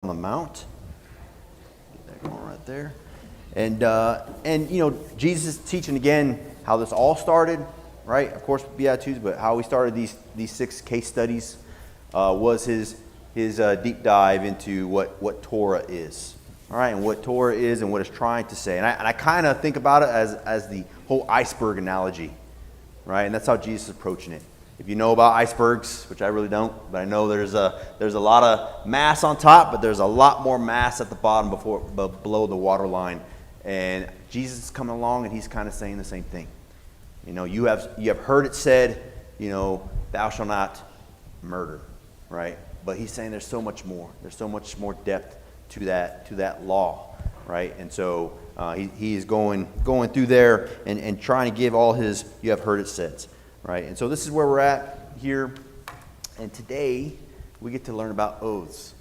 on the Mount. Get that going right there. And Jesus is teaching again how this all started, right? Of course, Beatitudes, but how we started these 6 case studies was his deep dive into what Torah is, all right, and what Torah is and what it's trying to say. And I kind of think about it as the whole iceberg analogy, right? And that's how Jesus is approaching it. If you know about icebergs, which I really don't, but I know there's a lot of mass on top, but there's a lot more mass at the bottom below the water line. And Jesus is coming along, and he's kind of saying the same thing. You know, you have heard it said, thou shalt not murder, right? But he's saying there's so much more. There's so much more depth to that law, right? And so he is going through there and trying to give all his you have heard it said. Right, and so this is where we're at here, and today we get to learn about oaths.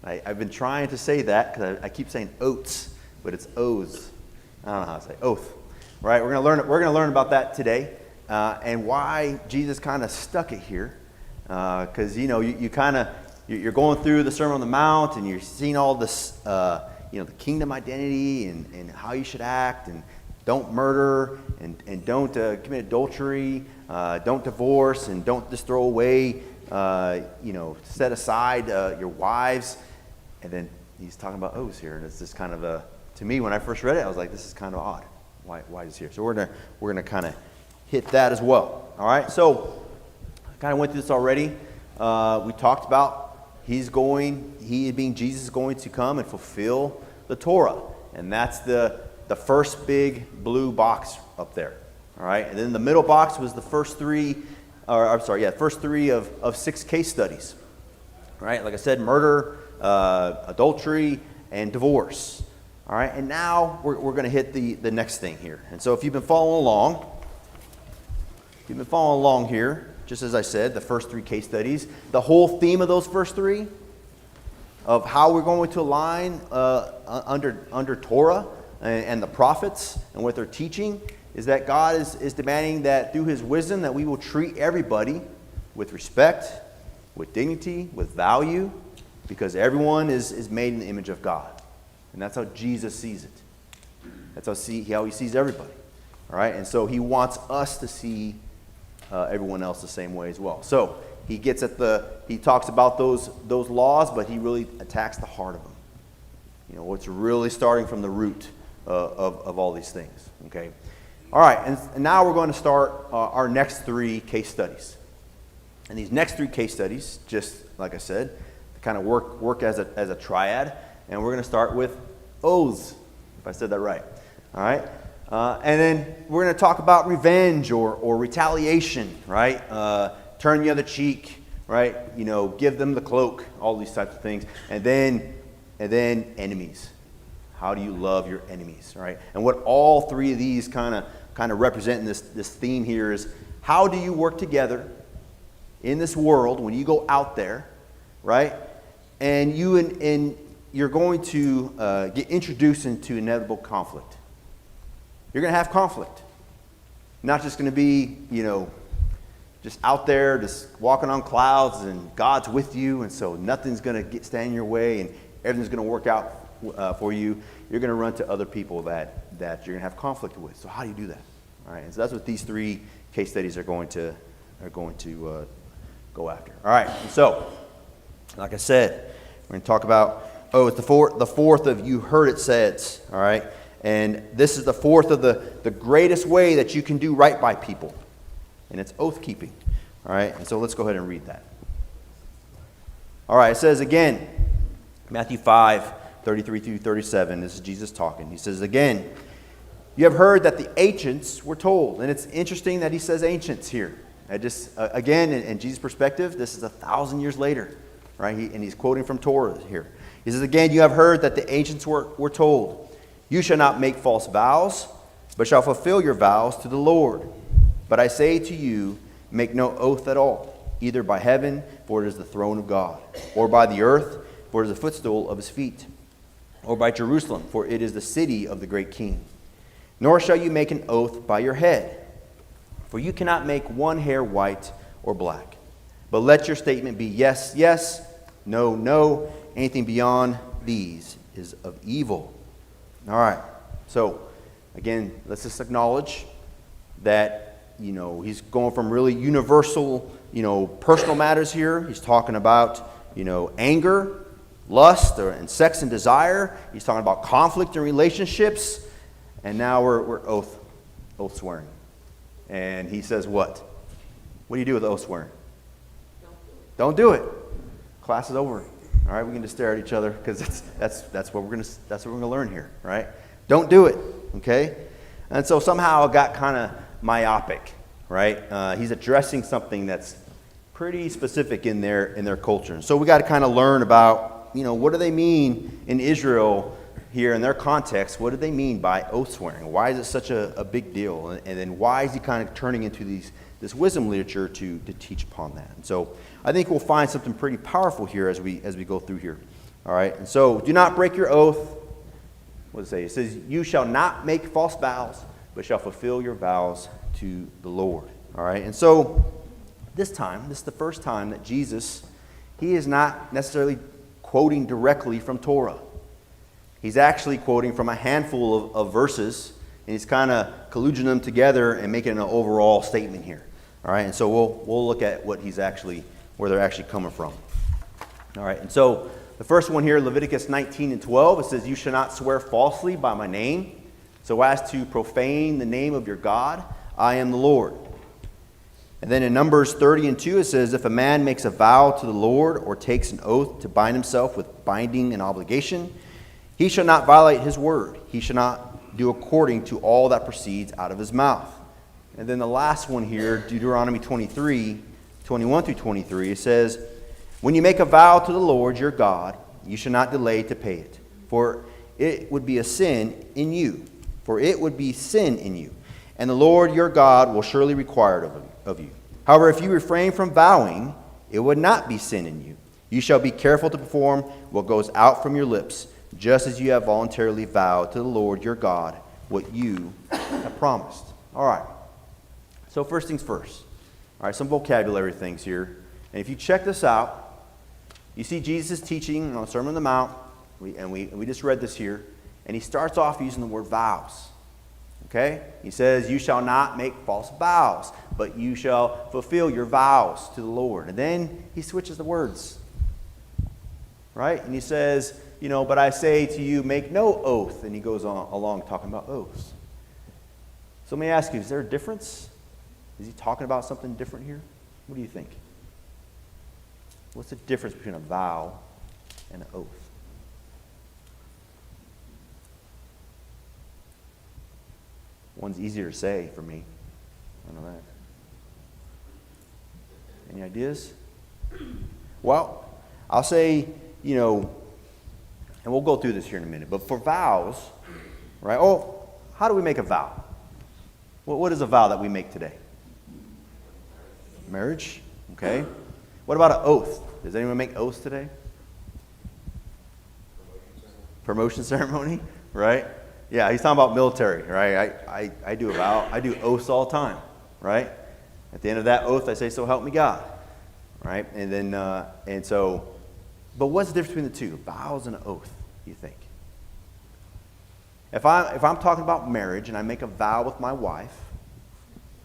I've been trying to say that because I keep saying oats, but it's oaths. I don't know how to say oath. Right, we're gonna learn about that today, and why Jesus kind of stuck it here, because you're going through the Sermon on the Mount and you're seeing all this, the kingdom identity and how you should act, and don't murder and don't commit adultery. Don't divorce and don't just throw away, set aside your wives. And then he's talking about oaths here. And it's just kind of to me, when I first read it, I was like, this is kind of odd. Why is it here? So we're gonna kind of hit that as well. All right. So I kind of went through this already. We talked about he being Jesus is going to come and fulfill the Torah. And that's the first big blue box up there. All right, and then the middle box was the first three of 6 case studies. All right, like I said, murder, adultery, and divorce. All right, and now we're going to hit the next thing here. And so if you've been following along here, just as I said, the first 3 case studies, the whole theme of those first 3 of how we're going to align under Torah and the prophets and what they're teaching is that God is demanding that through his wisdom that we will treat everybody with respect, with dignity, with value, because everyone is made in the image of God. And that's how Jesus sees it. That's how he sees everybody. All right? And so he wants us to see everyone else the same way as well. So he talks about those laws, but he really attacks the heart of them. What's really starting from the root of all these things. Okay? All right, and now we're going to start our next 3 case studies. And these next 3 case studies, just like I said, kind of work as a triad. And we're going to start with oaths, if I said that right. All right, and then we're going to talk about revenge or retaliation, right? Turn the other cheek, right? Give them the cloak, all these types of things. And then enemies. How do you love your enemies, right? And what all 3 of these kind of represent in this theme here is how do you work together in this world when you go out there, right? And you're going to get introduced into inevitable conflict. You're going to have conflict. Not just going to be, just out there, just walking on clouds, and God's with you, and so nothing's going to stand in your way, and everything's going to work out for you. You're going to run to other people that you're going to have conflict with. So how do you do that? All right, and so that's what these 3 case studies are going to go after. All right, and so like I said, we're going to talk about it's the fourth of you heard it said. All right, and this is the fourth of the greatest way that you can do right by people, and it's oath keeping. All right, and so let's go ahead and read that. All right, it says again, Matthew 5:33 through 37. This is Jesus talking. He says again, you have heard that the ancients were told. And it's interesting that he says ancients here. Again, in Jesus' perspective, this is 1,000 years later, right? And he's quoting from Torah here. He says again, you have heard that the ancients were told, you shall not make false vows, but shall fulfill your vows to the Lord. But I say to you, make no oath at all, either by heaven, for it is the throne of God, or by the earth, for it is the footstool of his feet, or by Jerusalem, for it is the city of the great king. Nor shall you make an oath by your head, for you cannot make one hair white or black. But let your statement be yes, yes, No, no, anything beyond these is of evil. All right. So, again, let's just acknowledge that, he's going from really universal, personal matters here. He's talking about, anger, lust, and sex and desire. He's talking about conflict and relationships. And now we're oath swearing. And he says what? What do you do with oath swearing? Don't do it. Class is over. All right, we can just stare at each other because that's what we're gonna learn here, right? Don't do it. Okay? And so somehow it got kind of myopic, right? He's addressing something that's pretty specific in their culture. And so we got to kind of learn about, what do they mean in Israel here in their context? What do they mean by oath swearing? Why is it such a big deal? And then why is he kind of turning into this wisdom literature to teach upon that? And so I think we'll find something pretty powerful here as we go through here. All right. And so do not break your oath. What does it say? It says, you shall not make false vows, but shall fulfill your vows to the Lord. All right. And so this is the first time that Jesus, he is not necessarily quoting directly from Torah. He's actually quoting from a handful of verses, and he's kind of colluging them together and making an overall statement here. All right. And so we'll look at where they're actually coming from. All right. And so the first one here, Leviticus 19:12, it says, you shall not swear falsely by my name, so as to profane the name of your God. I am the Lord. And then in Numbers 30:2, it says, if a man makes a vow to the Lord or takes an oath to bind himself with binding and obligation, he shall not violate his word. He shall not do according to all that proceeds out of his mouth. And then the last one here, Deuteronomy 23:21-23, it says, when you make a vow to the Lord your God, you shall not delay to pay it, for it would be sin in you. And the Lord your God will surely require it of you. However, if you refrain from vowing, it would not be sin in you. You shall be careful to perform what goes out from your lips, just as you have voluntarily vowed to the Lord your God what you have promised. All right. So first things first. All right, some vocabulary things here. And if you check this out, you see Jesus teaching on the Sermon on the Mount, we just read this here, and he starts off using the word vows. Okay? He says, you shall not make false vows, but you shall fulfill your vows to the Lord. And then he switches the words. Right? And he says, but I say to you, make no oath. And he goes along talking about oaths. So let me ask you, is there a difference? Is he talking about something different here? What do you think? What's the difference between a vow and an oath? One's easier to say for me. I know that. Any ideas? Well, I'll say, and we'll go through this here in a minute, but for vows, right? Oh, how do we make a vow? What is a vow that we make today? Marriage? Okay. What about an oath? Does anyone make oaths today? Promotion ceremony, right? Yeah, he's talking about military, right? I do a vow. I do oaths all the time, right? At the end of that oath, I say, so help me God, right? And then, but what's the difference between the two, vows and an oath, you think? If I'm talking about marriage and I make a vow with my wife,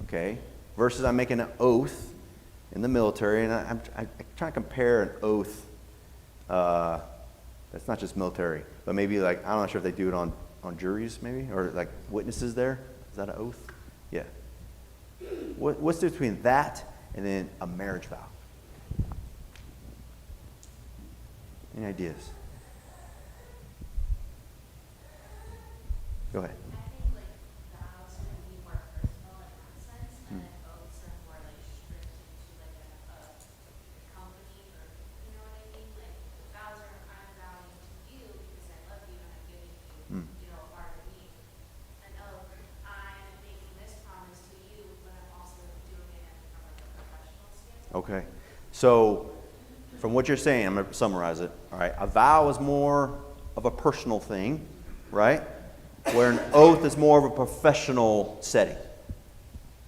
okay, versus I'm making an oath in the military, and I'm trying to compare an oath, that's not just military, but maybe like, I'm not sure if they do it on juries maybe, or like witnesses there. Is that an oath? Yeah. What's the difference between that and then a marriage vow? Any ideas? Go ahead. I think like vows can be more personal in that sense, and then oaths are more like strict into like a company, or you know what I mean? Like vows are I'm vowing to you because I love you and I'm giving you, a part of me. An oath, I'm making this promise to you, but I'm also doing it from like a professional standpoint. Okay. So from what you're saying, I'm going to summarize it. All right. A vow is more of a personal thing, right? Where an oath is more of a professional setting.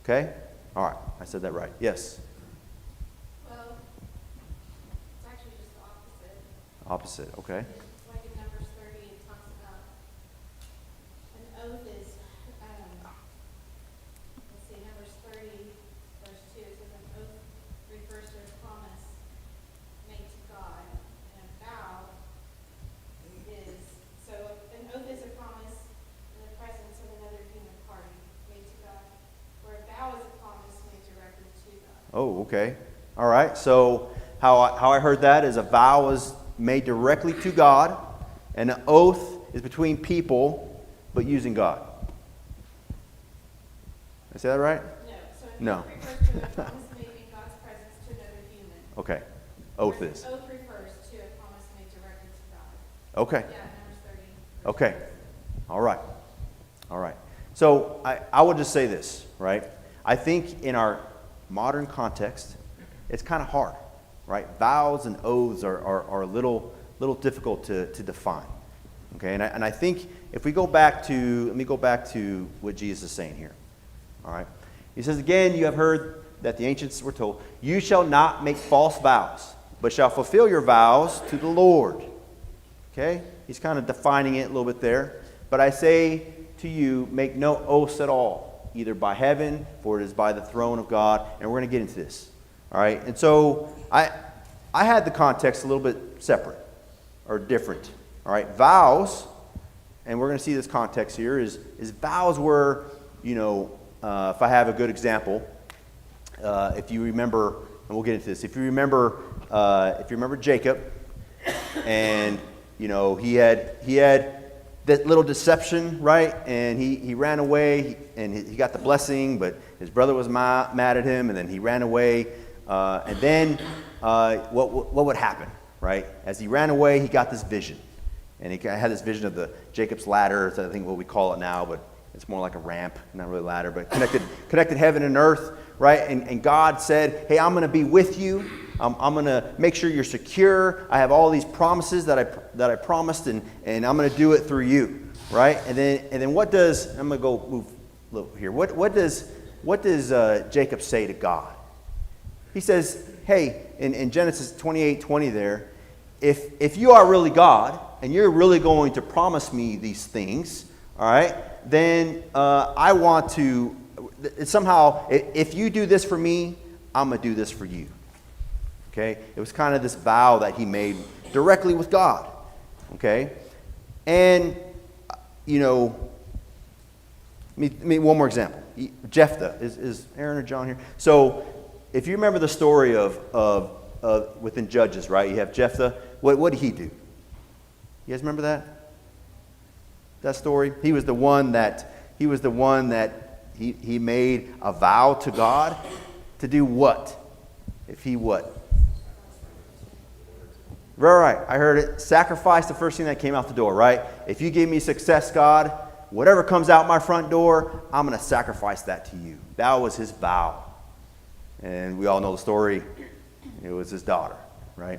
Okay? All right. I said that right. Yes? Well, it's actually just the opposite. Opposite, okay. Like in Numbers 30, it talks about an oath is, let's see, Numbers 30, verse 2, it says an oath refers to a promise made to God, and a vow is, so an oath is a promise in the presence of another human party made to God, where a vow is a promise made directly to God. Oh, okay. All right. So how I heard that is a vow is made directly to God, and an oath is between people, but using God. Did I say that right? No, so an No. oath refers to a promise made in God's presence to another human. Okay. Oath Whereas is. an oath refers to a promise made directly to God. Okay. Yeah, Numbers 30. Okay. All right. All right. So I will just say this, right? I think in our modern context, it's kind of hard, right? Vows and oaths are a little difficult to define. Okay, and I think if we go back to, let me go back to what Jesus is saying here. All right. He says, again, you have heard that the ancients were told, you shall not make false vows, but shall fulfill your vows to the Lord. Okay? He's kind of defining it a little bit there. But I say to you, make no oaths at all, either by heaven, for it is by the throne of God. And we're going to get into this. All right? And so I had the context a little bit separate or different. All right? Vows, and we're going to see this context here, is vows were, if I have a good example, if you remember, and we'll get into this, if you remember Jacob, and he had that little deception, right? And he ran away, and he got the blessing, but his brother was mad at him, and then he ran away. And then what would happen, right? As he ran away, he got this vision, and he had this vision of the Jacob's ladder. It's I think what we call it now, but it's more like a ramp, not really a ladder, but connected heaven and earth, right? And God said, hey, I'm going to be with you. I'm going to make sure you're secure. I have all these promises that I promised, and I'm going to do it through you, right? And then what does, I'm going to go move a little here. What does Jacob say to God? He says, hey, in Genesis 28:20 there, if you are really God, and you're really going to promise me these things, all right, then I want to, somehow, if you do this for me, I'm going to do this for you. Okay? It was kind of this vow that he made directly with God. Okay? And, let me one more example. Jephthah. Is Aaron or John here? So, if you remember the story of within Judges, right? You have Jephthah. What did he do? You guys remember that story? He was the one that he made a vow to God to do what? If he what? Right. I heard it. Sacrifice the first thing that came out the door, right? If you give me success, God, whatever comes out my front door, I'm going to sacrifice that to you. That was his vow. And we all know the story. It was his daughter, right?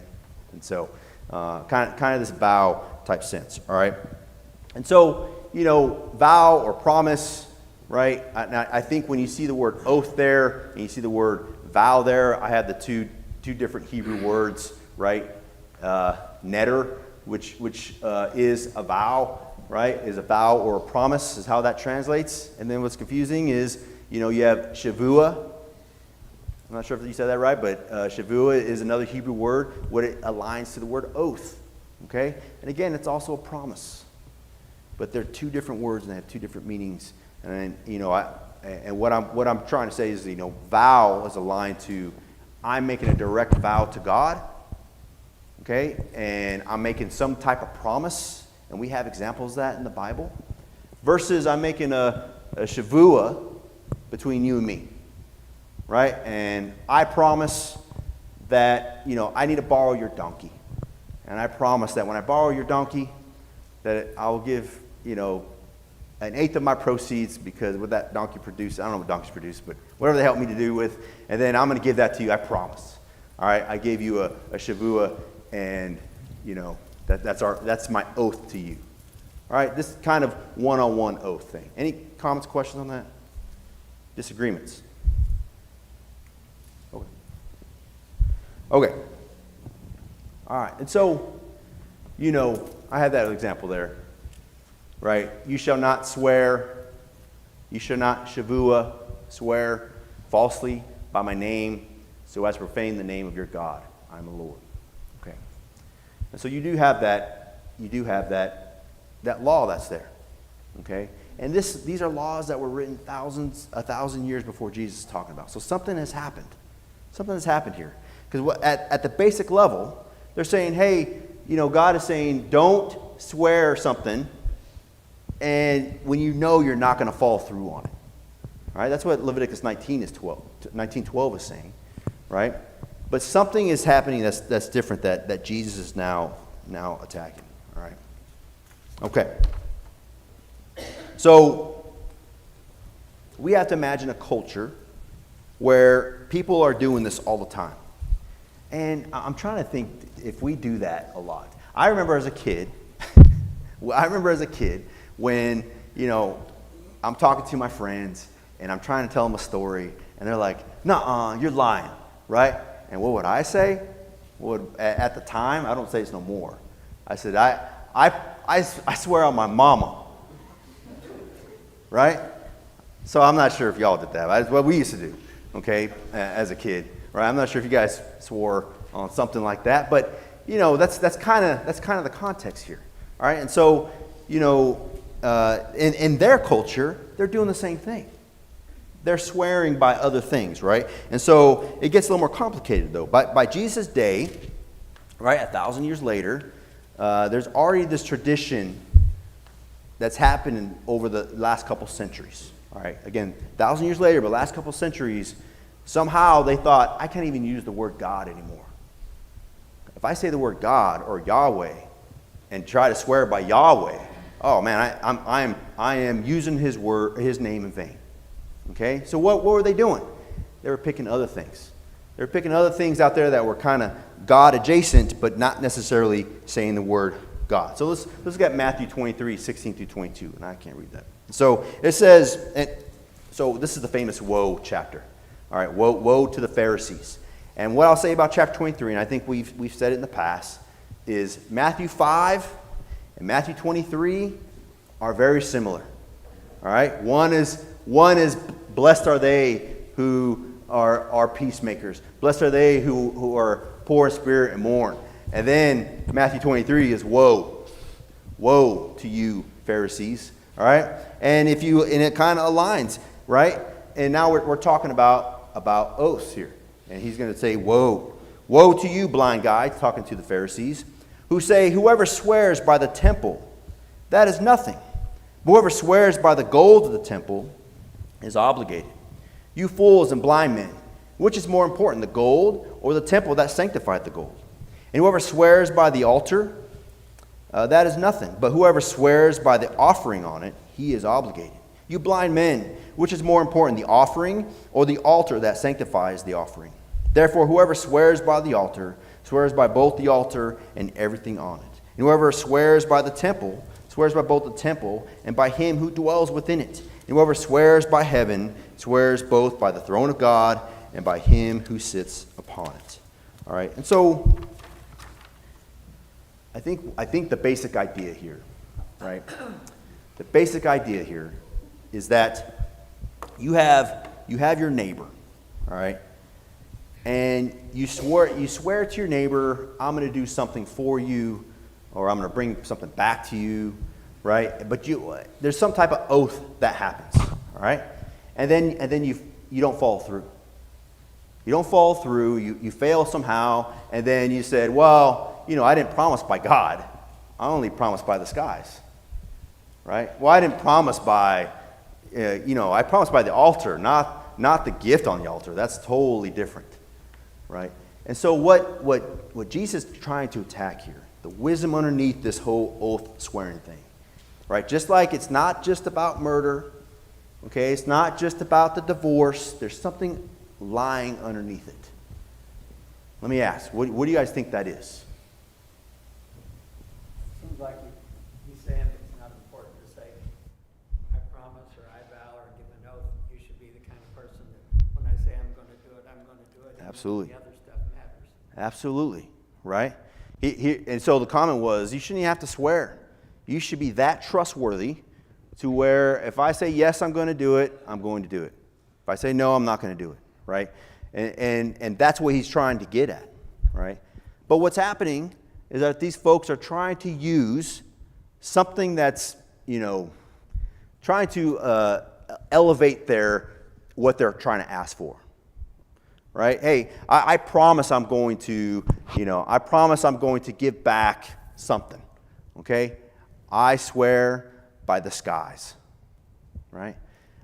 And so, kind of this vow type sense, all right? And so, vow or promise, right? I think when you see the word oath there and you see the word vow there, I have the two different Hebrew words, right? Neder, which is a vow, right? Is a vow or a promise is how that translates. And then what's confusing is, you have shavua. I'm not sure if you said that right, but shavua is another Hebrew word. What it aligns to the word oath, okay? And again, it's also a promise. But they're two different words and they have two different meanings. And what I'm trying to say is, vow is aligned to I'm making a direct vow to God, okay? And I'm making some type of promise, and we have examples of that in the Bible, versus I'm making a shavua between you and me, right? And I promise that, I need to borrow your donkey. And I promise that when I borrow your donkey, that I'll give, an eighth of my proceeds, because what that donkey produce, I don't know what donkeys produce, but whatever they help me to do with, and then I'm going to give that to you, I promise. All right, I gave you a shavua, and that's my oath to you. All right, this kind of one-on-one oath thing. Any comments, questions on that? Disagreements? Okay. All right, and so I had that example there, right? You shall not swear. You shall not shavua, swear falsely by my name, so as to profane the name of your God. I am the Lord. Okay. And so you do have that. You do have that law that's there. Okay. And these are laws that were written 1,000 years before Jesus is talking about. So something has happened. Something has happened here. Because at the basic level, they're saying, hey, God is saying, don't swear something, and when you know you're not going to follow through on it. All right? That's what Leviticus 19:12 is saying, right? But something is happening that's different that Jesus is now attacking. All right? Okay. So we have to imagine a culture where people are doing this all the time. And I'm trying to think if we do that a lot. I remember as a kid when, I'm talking to my friends and I'm trying to tell them a story and they're like, "Nuh-uh, you're lying," right? And what would I say? At the time, I don't say this no more. I said, I swear on my mama, right? So I'm not sure if y'all did that. That's what we used to do, okay, as a kid, right? I'm not sure if you guys swore on something like that, but that's kind of the context here, all right? And so in their culture, they're doing the same thing. They're swearing by other things, right? And so it gets a little more complicated, though. By Jesus' day, right, 1,000 years later, there's already this tradition that's happened over the last couple centuries. All right, again, 1,000 years later, but last couple centuries, somehow they thought, I can't even use the word God anymore. If I say the word God or Yahweh and try to swear by Yahweh, oh man, I am using His name in vain. Okay, so what were they doing? They were picking other things. They were picking other things out there that were kind of God adjacent, but not necessarily saying the word God. So let's look at Matthew 23, 16 through 22, and I can't read that. So it says, so this is the famous woe chapter. All right, woe to the Pharisees. And what I'll say about chapter 23, and I think we've said it in the past, is Matthew 5 and Matthew 23 are very similar. All right, one is blessed are they who are peacemakers. Blessed are they who are poor in spirit and mourn. And then Matthew 23 is woe. Woe to you, Pharisees. All right? And it kind of aligns, right? And now we're talking about oaths here. And he's going to say, woe. Woe to you, blind guy, talking to the Pharisees, who say, whoever swears by the temple, that is nothing. Whoever swears by the gold of the temple is obligated. You fools and blind men, which is more important, the gold or the temple that sanctified the gold? And whoever swears by the altar, that is nothing. But whoever swears by the offering on it, he is obligated. You blind men, which is more important, the offering or the altar that sanctifies the offering? Therefore, whoever swears by the altar swears by both the altar and everything on it. And whoever swears by the temple swears by both the temple and by him who dwells within it. And whoever swears by heaven swears both by the throne of God and by him who sits upon it. All right, and so I think the basic idea here, right? The basic idea here is that you have your neighbor, all right, and you swear to your neighbor, I'm going to do something for you, or I'm going to bring something back to you, right? But there's some type of oath that happens, all right, and then you don't follow through. You don't follow through. You fail somehow, and then you said, well, I didn't promise by God. I only promised by the skies, right? Well, I didn't promise by, I promised by the altar, not the gift on the altar. That's totally different, right? And so what Jesus is trying to attack here, the wisdom underneath this whole oath swearing thing, right? Just like it's not just about murder, okay? It's not just about the divorce. There's something lying underneath it. Let me ask, what do you guys think that is? Seems like he's saying it's not important to say, I promise or I vow or give an oath. You should be the kind of person that when I say I'm going to do it, I'm going to do it. Absolutely. The other stuff matters. Absolutely, right? And so the comment was, you shouldn't even have to swear. You should be that trustworthy to where if I say yes, I'm going to do it, I'm going to do it. If I say no, I'm not going to do it, right? And that's what he's trying to get at, right? But what's happening is that these folks are trying to use something that's, trying to elevate what they're trying to ask for, right? Hey, I promise I'm going to, I promise I'm going to give back something, okay? I swear by the skies, right?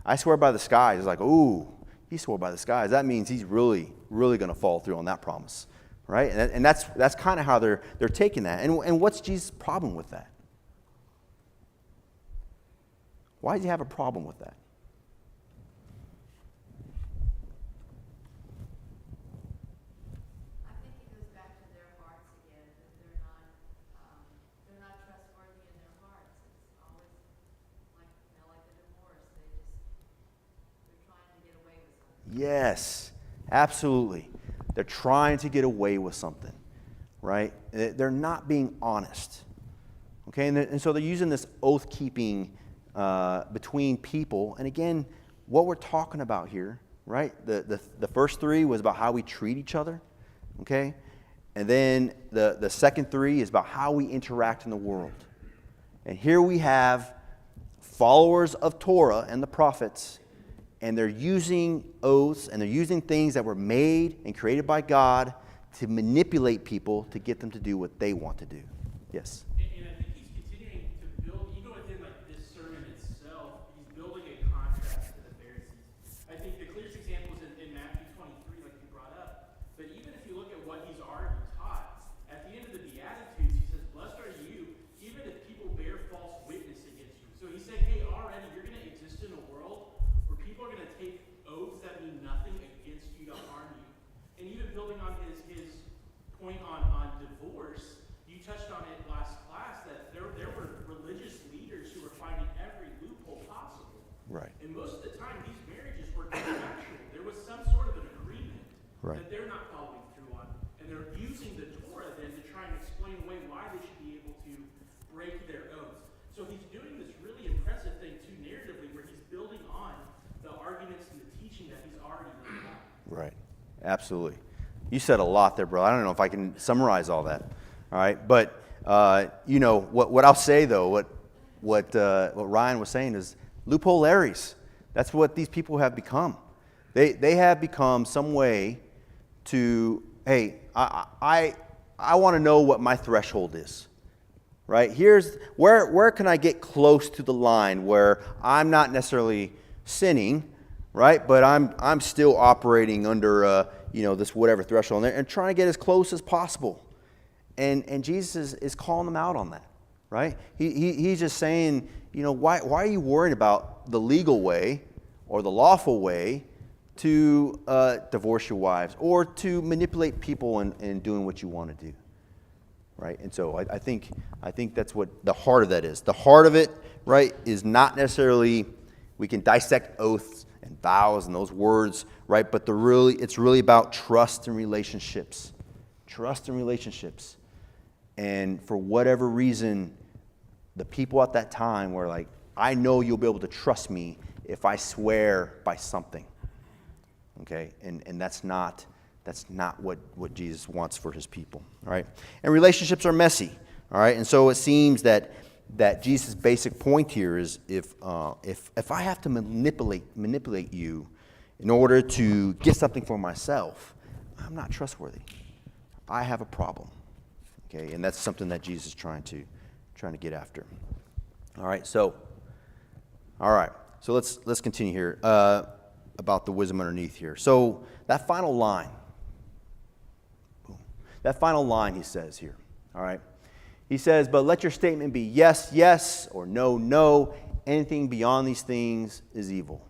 I swear by the skies. It's like, ooh, he swore by the skies. That means he's really, really going to follow through on that promise, right? And that's kind of how they're taking that. And what's Jesus' problem with that? Why does he have a problem with that? I think it goes back to their hearts again, that they're not trustworthy in their hearts. It's always like a divorce. They're trying to get away with something. Yes, absolutely. They're trying to get away with something, right? They're not being honest, okay? And so they're using this oath-keeping between people. And again, what we're talking about here, right? The first three was about how we treat each other, okay? And then the second three is about how we interact in the world. And here we have followers of Torah and the prophets, and they're using oaths and they're using things that were made and created by God to manipulate people to get them to do what they want to do. Yes? And I think he's continuing to build, even within this sermon itself, he's building a contrast to the Pharisees. I think the clearest example is in Matthew 23, like you brought up. But even if you look at what he's already taught, at the end of the Beatitudes, he says, blessed are you, even if people bear false witness against you. So he's saying, hey, already you're going to exist in a world where people are going to take oaths that mean nothing against you to harm you. And even building on his point on divorce, you touched on it last class, that there were religious leaders who were finding every loophole possible. Right. And most of the time, these marriages were contractual. There was some sort of an agreement that they're not following through on. And they're using the Torah then to try and explain away why they should be able to break their oaths. So he's doing this really impressive thing too narratively, where he's building on the arguments and the teaching that he's already laid out. Right. Absolutely. You said a lot there, bro. I don't know if I can summarize all that. All right. But, what I'll say, though, what Ryan was saying is loophole Larrys. That's what these people have become. They have become some way to, hey, I want to know what my threshold is. Right? Here's where can I get close to the line where I'm not necessarily sinning, right? But I'm still operating under this whatever threshold and trying to get as close as possible. And Jesus is calling them out on that, right? He's just saying, why are you worried about the legal way or the lawful way to divorce your wives or to manipulate people in doing what you want to do, right? And so I think that's what the heart of that is. The heart of it, right, is not necessarily, we can dissect oaths and vows and those words, right? But it's really about trust and relationships. Trust and relationships. And for whatever reason, the people at that time were like, I know you'll be able to trust me if I swear by something. Okay? And that's not what Jesus wants for his people. All right? And relationships are messy. All right? And so it seems that Jesus' basic point here is if I have to manipulate you in order to get something for myself, I'm not trustworthy. I have a problem. Okay, and that's something that Jesus is trying to get after. All right, so let's continue here about the wisdom underneath here. So that final line, he says here. All right. He says, but let your statement be yes, yes, or no, no. Anything beyond these things is evil.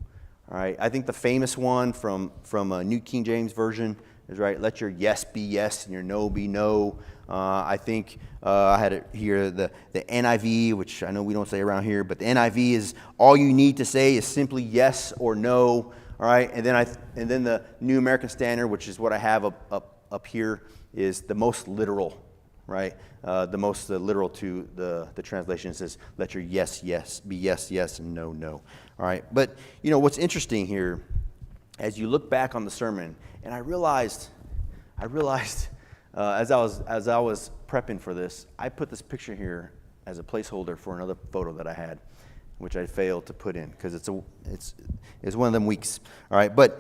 All right. I think the famous one from New King James Version is, right, let your yes be yes and your no be no. I think I had it here, the NIV, which I know we don't say around here, but the NIV is all you need to say is simply yes or no. All right. And then the New American Standard, which is what I have up here, is the most literal. right? The most literal to the translation says, let your yes, yes be yes, yes, and no, no. All right. But, what's interesting here, as you look back on the sermon, and I realized as I was prepping for this, I put this picture here as a placeholder for another photo that I had, which I failed to put in because it's one of them weeks. All right. But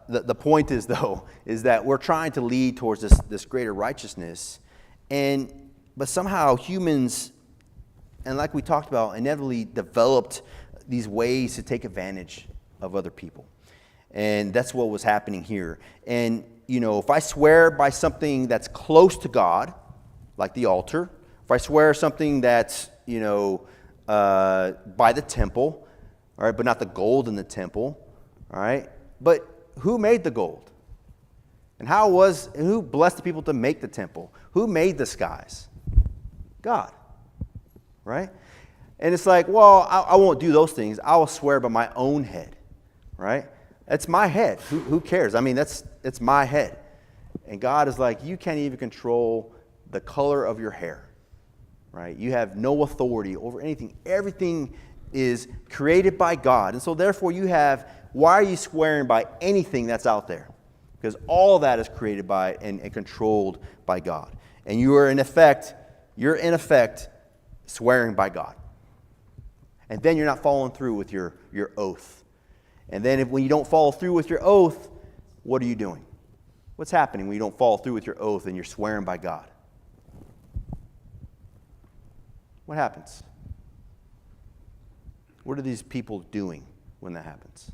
the point is, though, is that we're trying to lead towards this greater righteousness, but somehow humans, and like we talked about, inevitably developed these ways to take advantage of other people. And that's what was happening here. And, if I swear by something that's close to God, like the altar, if I swear something that's, by the temple, all right, but not the gold in the temple, all right, but who made the gold? And who blessed the people to make the temple? Who made the skies? God, right? And it's like, well, I won't do those things. I will swear by my own head, right? That's my head. Who cares? I mean, it's my head. And God is like, you can't even control the color of your hair, right? You have no authority over anything. Everything is created by God. And so therefore why are you swearing by anything that's out there? Because all of that is created by and controlled by God. And you're in effect swearing by God. And then you're not following through with your oath. And then when you don't follow through with your oath, what are you doing? What's happening when you don't follow through with your oath and you're swearing by God? What happens? What are these people doing when that happens?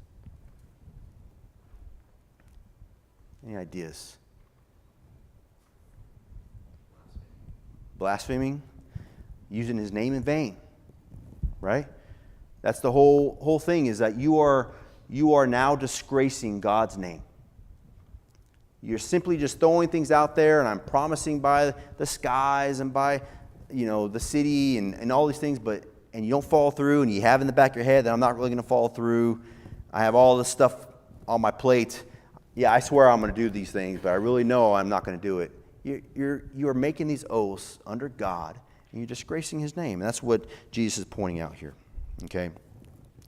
Any ideas? Blaspheming, using his name in vain, right? That's the whole thing, is that you are now disgracing God's name. You're simply just throwing things out there, and I'm promising by the skies and by the city and all these things, and you don't follow through, and you have in the back of your head that I'm not really going to follow through. I have all this stuff on my plate. Yeah, I swear I'm going to do these things, but I really know I'm not going to do it. You are making these oaths under God, and you're disgracing his name. And that's what Jesus is pointing out here. Okay?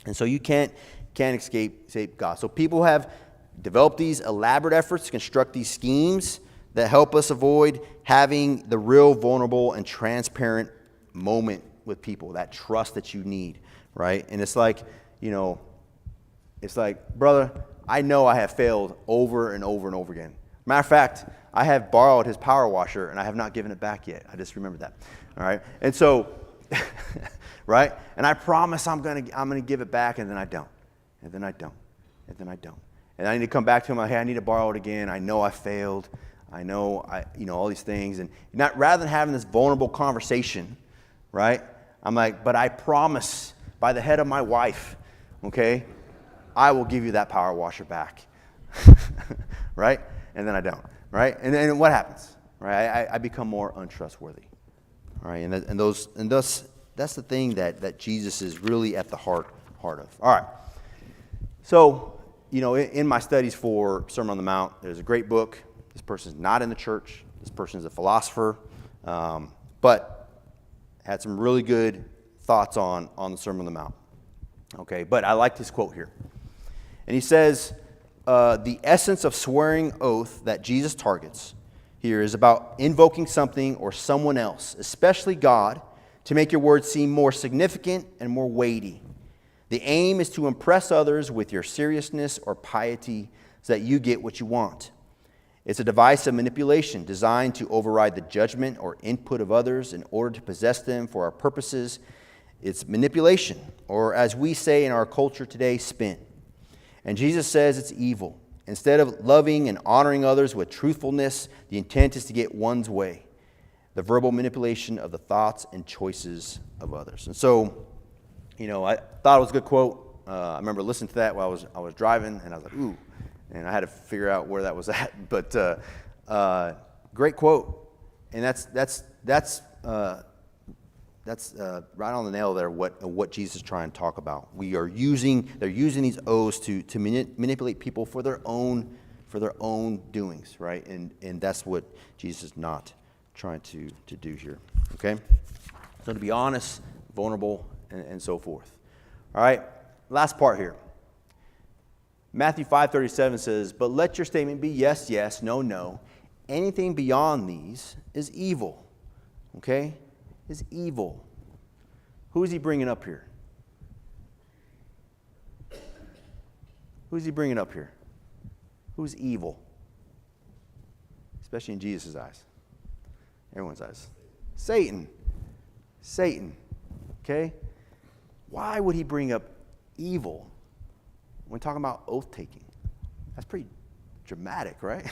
And so you can't escape God. So people have developed these elaborate efforts to construct these schemes that help us avoid having the real vulnerable and transparent moment with people, that trust that you need, right? And it's like, brother, I know I have failed over and over and over again. Matter of fact, I have borrowed his power washer and I have not given it back yet. I just remembered that. All right. And so, right. And I promise I'm gonna give it back, and then I don't, and then I don't, and then I don't. And I need to come back to him. Hey, I need to borrow it again. I know I failed. I know all these things. And rather than having this vulnerable conversation, right? I'm like, but I promise by the head of my wife, okay, I will give you that power washer back, right? And then I don't, right? And then what happens, right? I become more untrustworthy, all right? And thus that's the thing that Jesus is really at the heart of. All right. So, in my studies for Sermon on the Mount, there's a great book. This person's not in the church. This person's a philosopher, but had some really good thoughts on the Sermon on the Mount. Okay, but I like this quote here. And he says, the essence of swearing oath that Jesus targets here is about invoking something or someone else, especially God, to make your words seem more significant and more weighty. The aim is to impress others with your seriousness or piety so that you get what you want. It's a device of manipulation designed to override the judgment or input of others in order to possess them for our purposes. It's manipulation, or as we say in our culture today, spin. And Jesus says it's evil. Instead of loving and honoring others with truthfulness, the intent is to get one's way. The verbal manipulation of the thoughts and choices of others. And so, I thought it was a good quote. I remember listening to that while I was driving, and I was like, ooh. And I had to figure out where that was at. But great quote. And that's right on the nail there, what Jesus is trying to talk about. They're using these oaths to manipulate people for their own doings, right? And that's what Jesus is not trying to do here. Okay? So to be honest, vulnerable, and so forth. All right? Last part here. Matthew 5:37 says, "But let your statement be yes, yes, no, no. Anything beyond these is evil." Okay? Is evil. Who is he bringing up here? Who's he bringing up here? Who's evil? Especially in Jesus' eyes. Everyone's eyes. Satan. Satan. Okay? Why would he bring up evil when talking about oath-taking? That's pretty dramatic, right?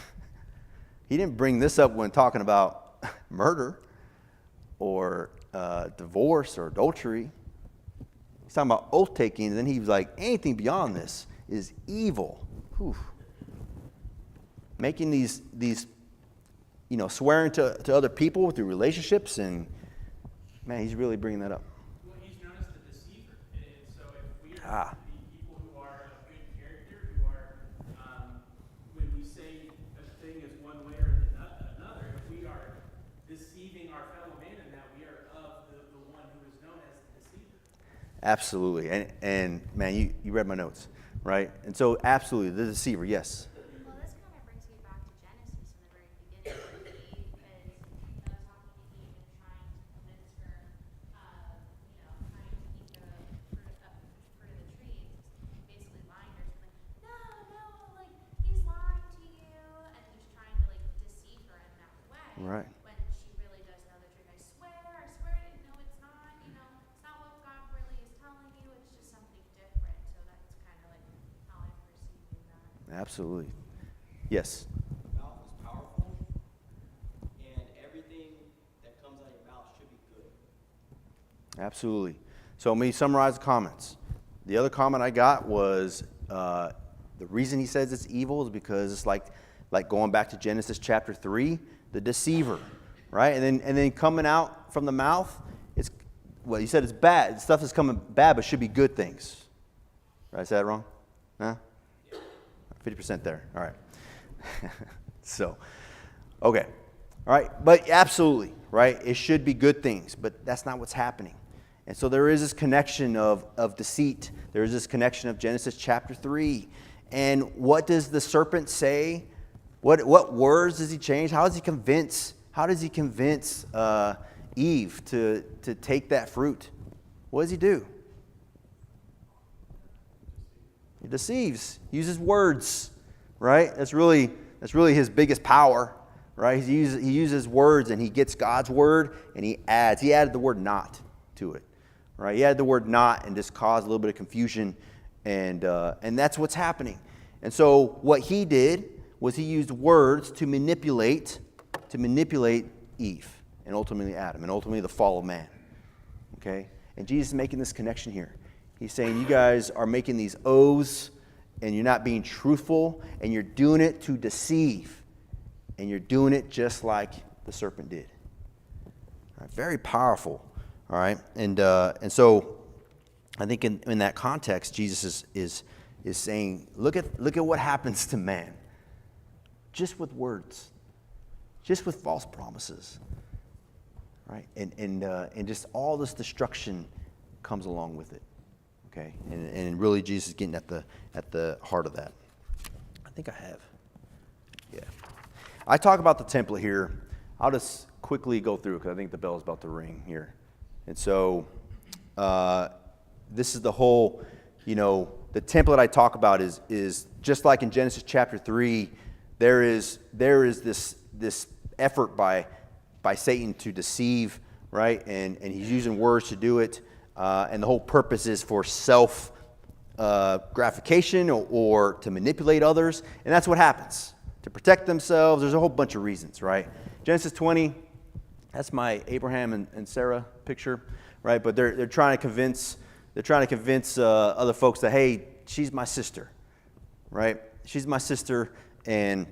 He didn't bring this up when talking about murder or divorce or adultery. He's talking about oath-taking, and then he was like, anything beyond this is evil. Whew. Making these swearing to other people through relationships, and man, he's really bringing that up. Well, he's known as the deceiver. And so if we are to be people who are of good character, who are, when we say a thing is one way or another, if we are deceiving our fellow man in that, we are of the one who is known as the deceiver. Absolutely. And man, you read my notes, right? And so absolutely, the deceiver, yes. Well, this kind of brings me back to Genesis in the very beginning with Eve, because, talking to Eve and trying to convince her, trying to eat the fruit of the tree, basically lying to her, she's like, no, like, he's lying to you, and he's trying to, like, deceive her in that way. Right. When she really does know the truth. I swear, no, it's not, it's not what God really is telling you, it's just something different. So that's kind of like how I'm perceiving that. Absolutely. Yes. Your mouth is powerful, and everything that comes out of your mouth should be good. Absolutely. So let me summarize the comments. The other comment I got was the reason he says it's evil is because it's like going back to Genesis chapter 3, the deceiver, right? And then coming out from the mouth, it's, well, you said it's bad. Stuff is coming bad, but should be good things. Right? Is that wrong? Huh? 50% there. All right. So, okay. All right. But absolutely, right? It should be good things, but that's not what's happening. And so there is this connection of deceit. There is this connection of Genesis chapter 3. And what does the serpent say? What words does he change? How does he convince Eve to take that fruit? What does he do? He deceives. He uses words, right? That's really his biggest power, right? He uses words, and he gets God's word, and he added the word not to it, right? He added the word not and just caused a little bit of confusion, and that's what's happening. And so what he did was he used words to manipulate Eve, and ultimately Adam, and ultimately the fall of man. Okay? And Jesus is making this connection here. He's saying, you guys are making these oaths, and you're not being truthful, and you're doing it to deceive. And you're doing it just like the serpent did. All right, very powerful. All right? And so I think in that context, Jesus is saying, look at what happens to man. Just with words. Just with false promises. Right? And just all this destruction comes along with it. Okay, and really Jesus is getting at the heart of that. I think I have. Yeah. I talk about the template here. I'll just quickly go through because I think the bell is about to ring here. And so this is the whole, the template I talk about is just like in Genesis chapter 3, there is this effort by Satan to deceive, right? And he's using words to do it. And the whole purpose is for self gratification or to manipulate others. And that's what happens. To protect themselves. There's a whole bunch of reasons, right? Genesis 20, that's my Abraham and Sarah picture, right? But they're trying to convince other folks that, hey, she's my sister, right? She's my sister and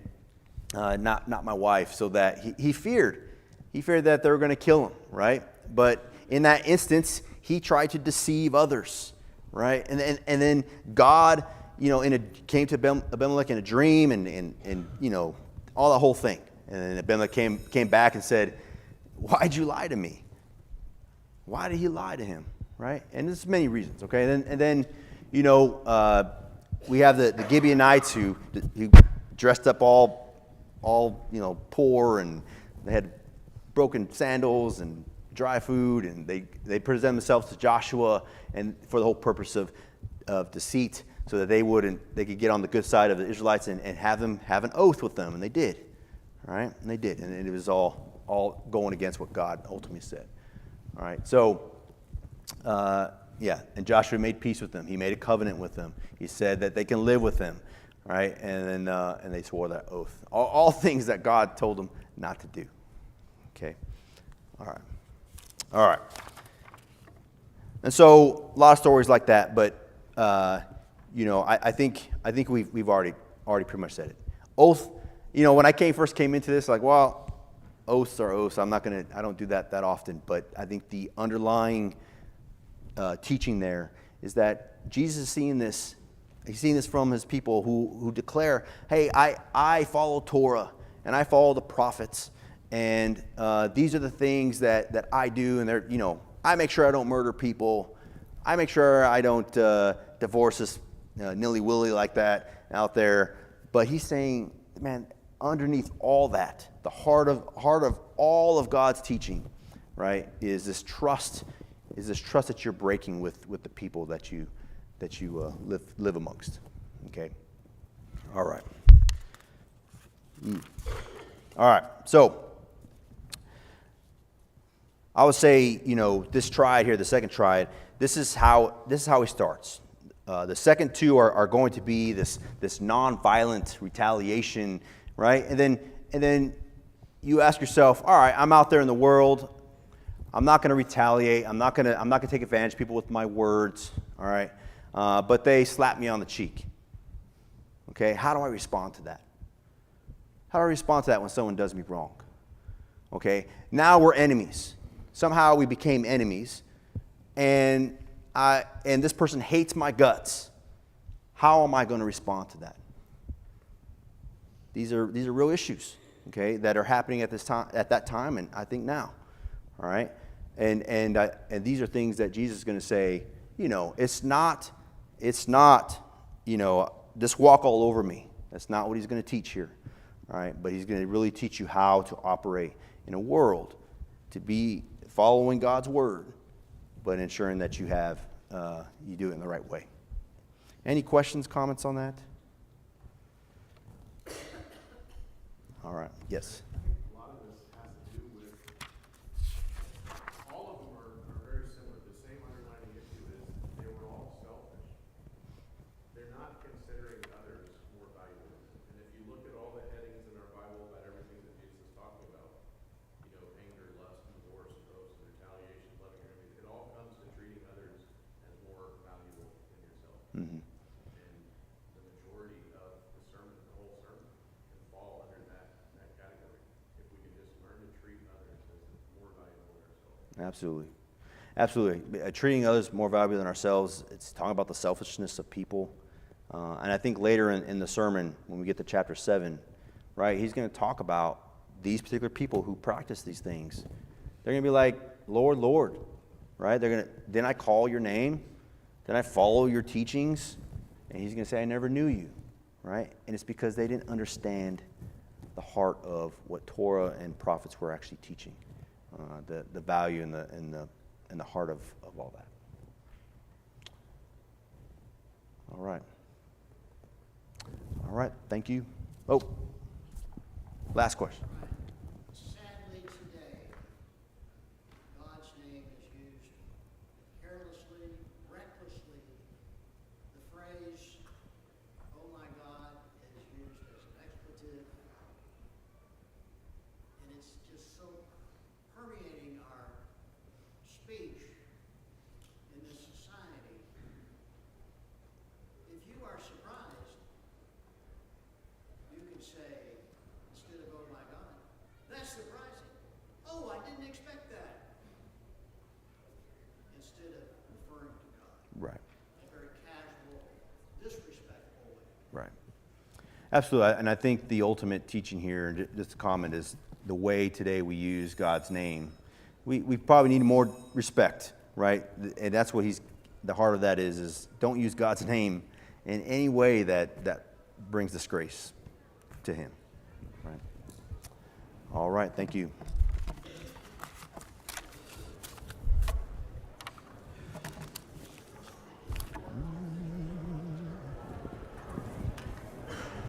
not my wife. So that he feared that they were going to kill him, right? But in that instance, he tried to deceive others, right? And then God, came to Abimelech in a dream and all the whole thing. And then Abimelech came back and said, why'd you lie to me? Why did he lie to him, right? And there's many reasons, okay? And then you know, we have the Gibeonites who dressed up all you know, poor, and they had broken sandals and dry food, and they presented themselves to Joshua and for the whole purpose of deceit, so that they could get on the good side of the Israelites and have them have an oath with them, and they did, all right? And they did, and it was all going against what God ultimately said, all right? So, yeah, and Joshua made peace with them. He made a covenant with them. He said that they can live with him, right? And then and they swore that oath. All things that God told them not to do. Okay, all right. And so a lot of stories like that, but you know, I think we've already pretty much said it. Oath. You know, when I first came into this, like, well, oaths are oaths. I don't do that often, but I think the underlying teaching there is that Jesus is seeing this. He's seeing this from his people who declare, "Hey, I follow Torah and I follow the prophets, and these are the things that I do, and they're, you know, I make sure I don't murder people. I make sure I don't divorce this nilly-willy like that out there." But he's saying, man, underneath all that, the heart of all of God's teaching, right, is this trust that you're breaking with the people that you live amongst. Okay. All right. All right. So I would say, you know, this triad here, the second triad, this is how he starts. The second two are going to be this non-violent retaliation, right? And then you ask yourself, all right, I'm out there in the world. I'm not going to retaliate. I'm not going to take advantage of people with my words, all right? But they slap me on the cheek. Okay, how do I respond to that? How do I respond to that when someone does me wrong? Okay, now we're enemies. Somehow we became enemies, and this person hates my guts. How am I going to respond to that? These are real issues, okay, that are happening at that time, and I think now, all right. And these are things that Jesus is going to say. You know, it's not. You know, just walk all over me. That's not what he's going to teach here, all right. But he's going to really teach you how to operate in a world, to be following God's word, but ensuring that you do it in the right way. Any questions, comments on that? All right. Yes. A lot of this has to do with, all of them are very similar. The same underlying issue is they were all selfish. They're not considering others more valuable. And if you look at all the headings in our Bible about everything that Jesus is talking about, you know, anger, lust, divorce, oaths, retaliation, loving everything, it all comes to treating others as more valuable than yourself. Mm-hmm. And the majority of the sermon, the whole sermon, can fall under that category. If we can just learn to treat others as more valuable than ourselves. Absolutely. Treating others more valuable than ourselves. It's talking about the selfishness of people. And I think later in the sermon, when we get to chapter 7, right, he's going to talk about these particular people who practice these things. They're going to be like, Lord, Lord, right? Didn't I call your name? Didn't I follow your teachings? And he's going to say, I never knew you, right? And it's because they didn't understand the heart of what Torah and prophets were actually teaching, the value and the heart of all that. All right. Thank you. Oh, last question. Sadly today, God's name is used carelessly, recklessly. The phrase, "oh my God," is used as an expletive. And it's just so permeating our speech in this society. If you are surprised, you can say, instead of "oh my God," "that's surprising. Oh, I didn't expect that." Instead of referring to God Right. in a very casual, disrespectful way. Right. Absolutely. And I think the ultimate teaching here, and just a comment, is the way today we use God's name. We probably need more respect, right? And that's what the heart of that is don't use God's name in any way that brings disgrace to him. Right? All right, thank you.